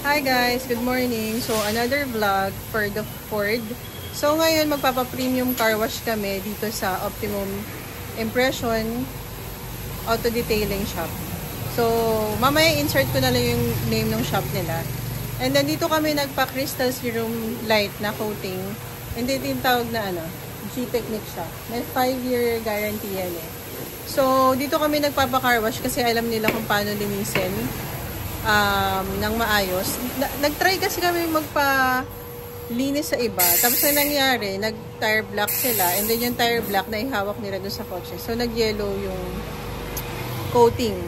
Hi guys, good morning. So another vlog for the Ford. So ngayon magpapa-premium car wash kami dito sa Optimum Impression Auto Detailing Shop. So mamaya insert ko na lang yung name ng shop nila. And then dito kami nagpa-crystal serum light na coating. And then yung tawag na G-Technique siya. May 5-year guarantee yan eh. So dito kami nagpapa-car wash kasi alam nila kung paano linisin ng maayos. Nag-try kasi kami magpa-linis sa iba. Tapos na nangyari, nag-tire block sila. And then yung tire block na ihawak nila doon sa kotse. So nag-yellow yung coating.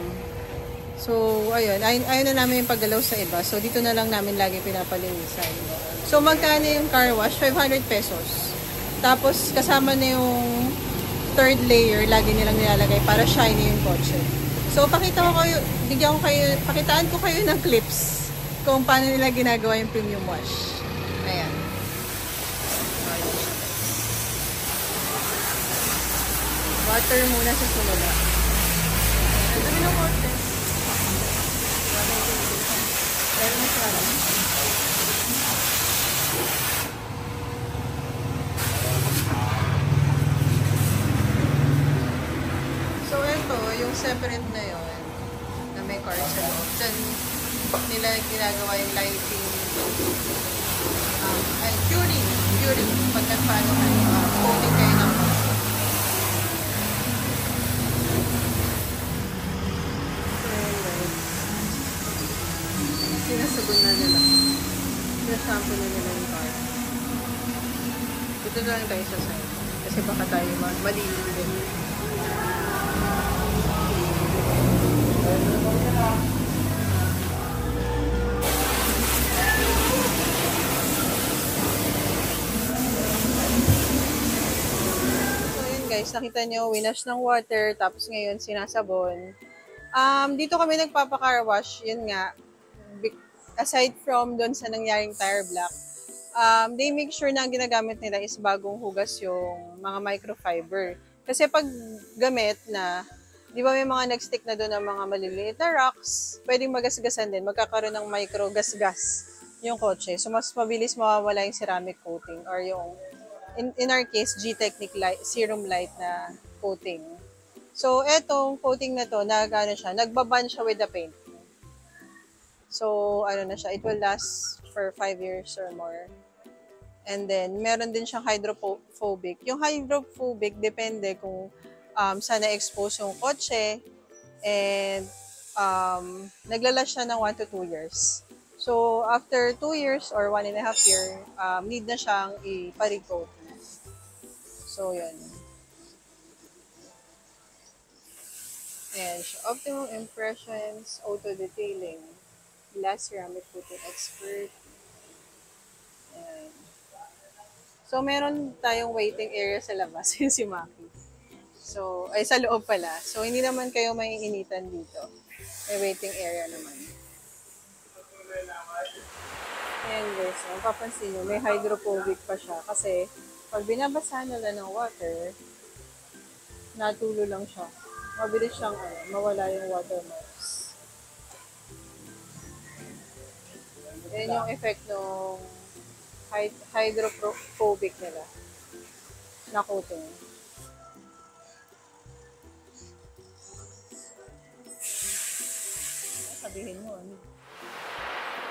So ayun, ayaw na namin yung paggalaw sa iba. So dito na lang namin lagi pinapalinisan. So magkano yung car wash? 500 pesos. Tapos kasama na yung third layer, lagi nilang nilalagay para shiny yung kotse. So, pakitaan ko kayo ng clips kung paano nila ginagawa yung premium wash. Ayan. Water muna sa simula. Ang dami ng water. Meron na siya. So, ito, yung separate na yun, na may car sa loob. Diyan nila ginagawa yung lighting, curing. Pag nagpaano kayo, coating kayo ng sinasabon na nila. Sinashampoo na nila yung car. Dito na lang tayo sa side. Kasi baka tayo malilim din. Guys, nakita nyo, winash ng water, tapos ngayon sinasabon. Dito kami nagpapa-car wash, yun nga, aside from doon sa nangyaring tire block, they make sure na ang ginagamit nila is bagong hugas yung mga microfiber. Kasi pag gamit na, di ba may mga nag-stick na doon ng mga maliliit na rocks, pwedeng magasgasan din, magkakaroon ng micro-gasgas yung kotse. So, mas mabilis mawawala yung ceramic coating or yung in our case, G-Technique light, serum light na coating. So, etong coating na to, nagbaban siya with the paint. So, na siya, it will last for 5 years or more. And then, meron din siyang hydrophobic. Yung hydrophobic, depende kung saan na-expose yung kotse. And, naglalas siya ng 1 to 2 years. So, after 2 years or 1.5 year, need na siyang i-recoat. So, yun. Ayan siya. Optimum Impressions, Auto Detailing, Glass Ceramic Coating Expert. Ayan. So, meron tayong waiting area sa labas, yung si Maki. So, ay sa loob pala. So, hindi naman kayo maiinitan dito. May waiting area naman. Ayan guys, mapapansin nyo, may hydrophobic pa siya kasi pag binabasa nila ng water, natulo lang siya. Mabilis siyang mawala yung water marks. Yan yung effect ng hydrophobic nila na coating. Sabihin mo,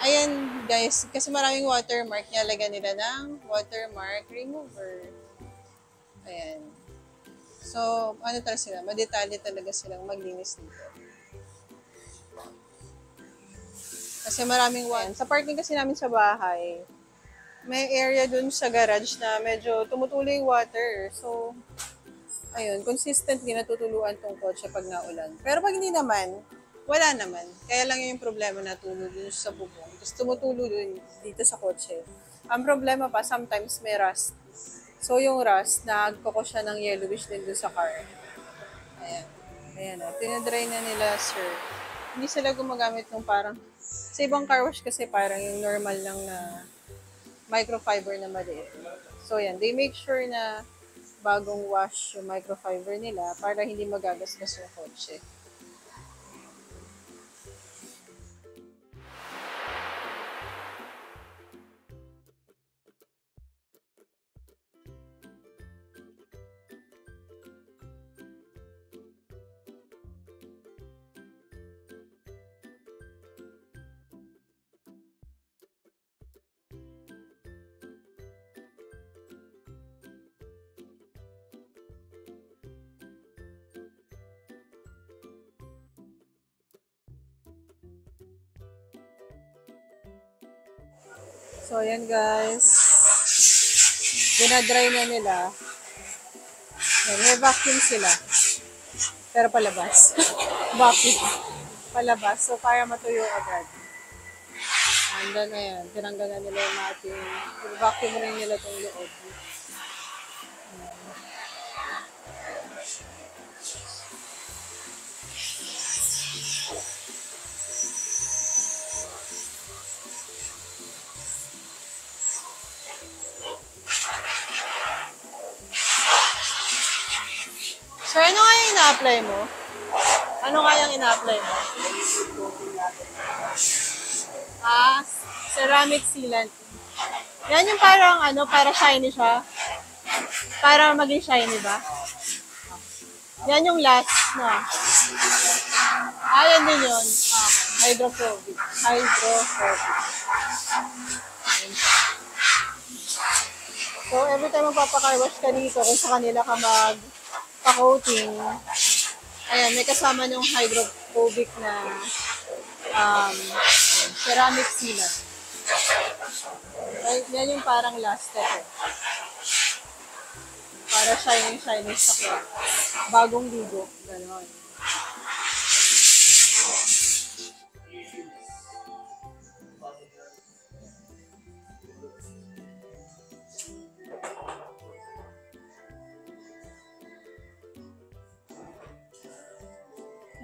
ayan guys, kasi maraming watermark, nilalagyan nila ng watermark remover. Ayan. So, talaga sila? Madetalye talaga silang maglinis dito. Kasi maraming water. Sa parking kasi namin sa bahay, may area dun sa garage na medyo tumutulo yung water. So, ayun, consistently natutuluan tong kotse pag naulan. Pero pag hindi naman, wala naman. Kaya lang yung problema natulo dun sa bubong. Tapos tumutulo dun dito sa kotse. Ang problema pa, sometimes may rust. So yung rust, nagkoko siya ng yellowish din dun sa car. Ayan. Ayan o. Tinadry na nila, sir. Hindi sila gumagamit ng parang, sa ibang car wash kasi parang yung normal lang na microfiber na maliit. So yan, they make sure na bagong wash yung microfiber nila para hindi magagasgas yung kotse. So, ayan guys. Dinadry na nila. Ayan, may vacuum sila. Pero palabas. Vacuum. Palabas. So, para matuyo agad. And then, ayan. Tinanggal na nila yung ating vacuum rin nila itong loob. So, ano nga yung ina-apply mo? Ano nga yung ina-apply mo? Ah, ceramic sealant. Yan yung parang ano, para shiny siya. Para maging shiny ba? Yan yung last na. Ah, yan din yun. Hydrophobic. Hydrophobic. So, every time magpapacar wash ka dito, kung sa kanila ka magpa-coating, ayan, may kasama yung hydrophobic na ceramic sealant. Yan yung parang last step. Para shiny sa kaya. Bagong ligo. Ganon.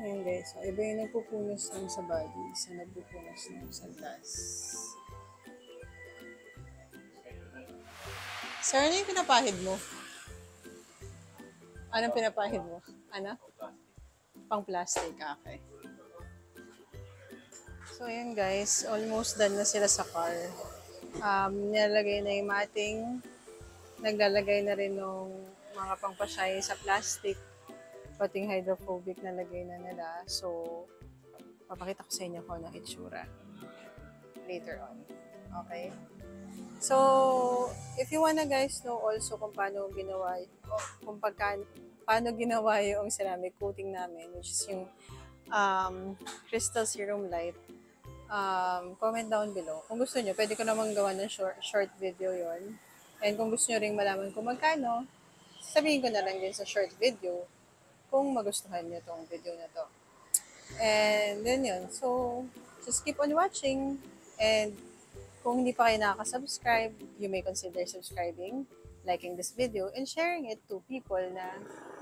Ayan guys, so iba yung nagpupunos lang sa body, isa nagpupunos lang sa glass. Sir, ano yung pinapahid mo? Anong pinapahid mo? Ano? Pang plastic, okay. So ayan guys, almost done na sila sa car. Nilalagay na yung mating, naglalagay na rin ng mga pangpasyahe sa plastic. Pating hydrophobic na lagay na nila. So, papakita ko sa inyo kung anong itsura later on. Okay? So, if you wanna guys know also kung paano ginawa, paano ginawa yung ceramic coating namin, which is yung Crystal Serum Light, comment down below. Kung gusto nyo, pwede ko namang gawa ng short video yon. And kung gusto nyo ring malaman kung magkano, sabihin ko na lang din sa short video kung magustuhan nyo tong video na to. And then yun. So, just keep on watching. And kung hindi pa kayo nakaka-subscribe, you may consider subscribing, liking this video, and sharing it to people na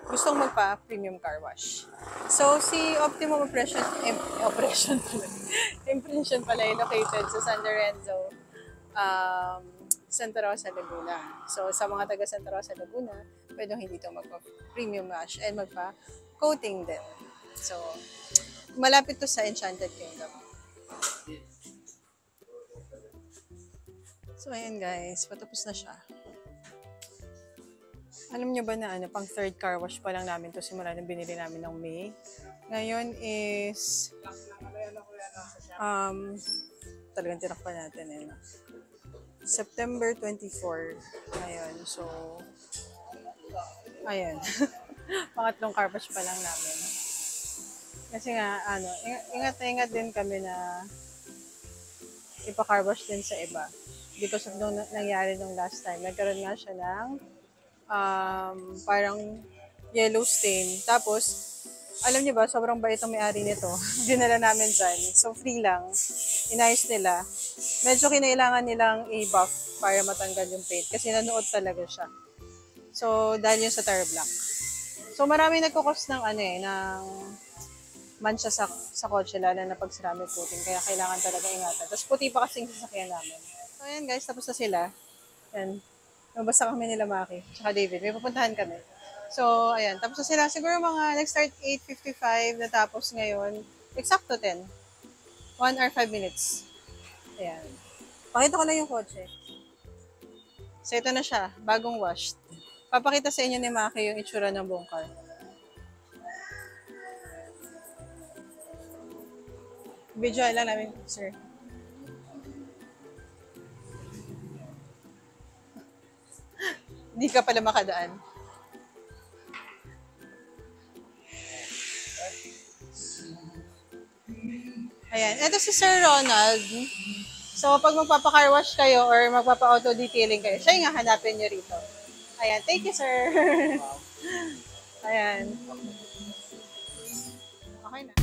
gustong magpa-premium car wash. So, si Optimum Impression pala located sa San Lorenzo, Santa Rosa, Laguna. So, sa mga taga Santa Rosa, Laguna, pwedeng hindi ito magpa-premium wash and magpa-coating din. So, malapit to sa Enchanted Kingdom. So, ayan guys, patapos na siya. Alam nyo ba na pang third car wash pa lang namin to simula nung binili namin ng May. Ngayon is, talagang tinakpan natin September 24 ngayon. So, ayan. Pangatlong car wash pa lang namin. Kasi nga, ingat din kami na ipa-car wash din sa iba. Because of nung nangyari nung last time, nagkaroon nga siya ng parang yellow stain. Tapos, alam niyo ba, sobrang bait ang may-ari nito. Dinala namin dyan. So, free lang. Inayos nila. Medyo kinailangan nilang i-buff para matanggal yung paint. Kasi nanuot talaga siya. So, dahil yun sa tire black. So, marami nagkukos ng ng mancha sa kotse, lalo na pag ceramic coating. Kaya kailangan talaga ingatan. Tapos, puti pa kasing sasakyan namin. So, ayan guys, tapos na sila. Yan. Basta kami nila Maki, tsaka David. May pupuntahan kami. So, ayan. Tapos na sila. Siguro mga nag-start 8:55, natapos ngayon. Eksakto 10. 1 or 5 minutes. Ayan. Pakita ko na yung kotse. So, ito na siya. Bagong washed. Papakita sa inyo ni Maki yung itsura ng buong car. Video lang namin, sir. Hindi ka pala makadaan. Ayan. Ito si Sir Ronald. So, pag magpapa-car wash kayo or magpapa-auto detailing kayo, siya yung hanapin nyo rito. Ayan. Thank you, sir. Ayan. Okay na.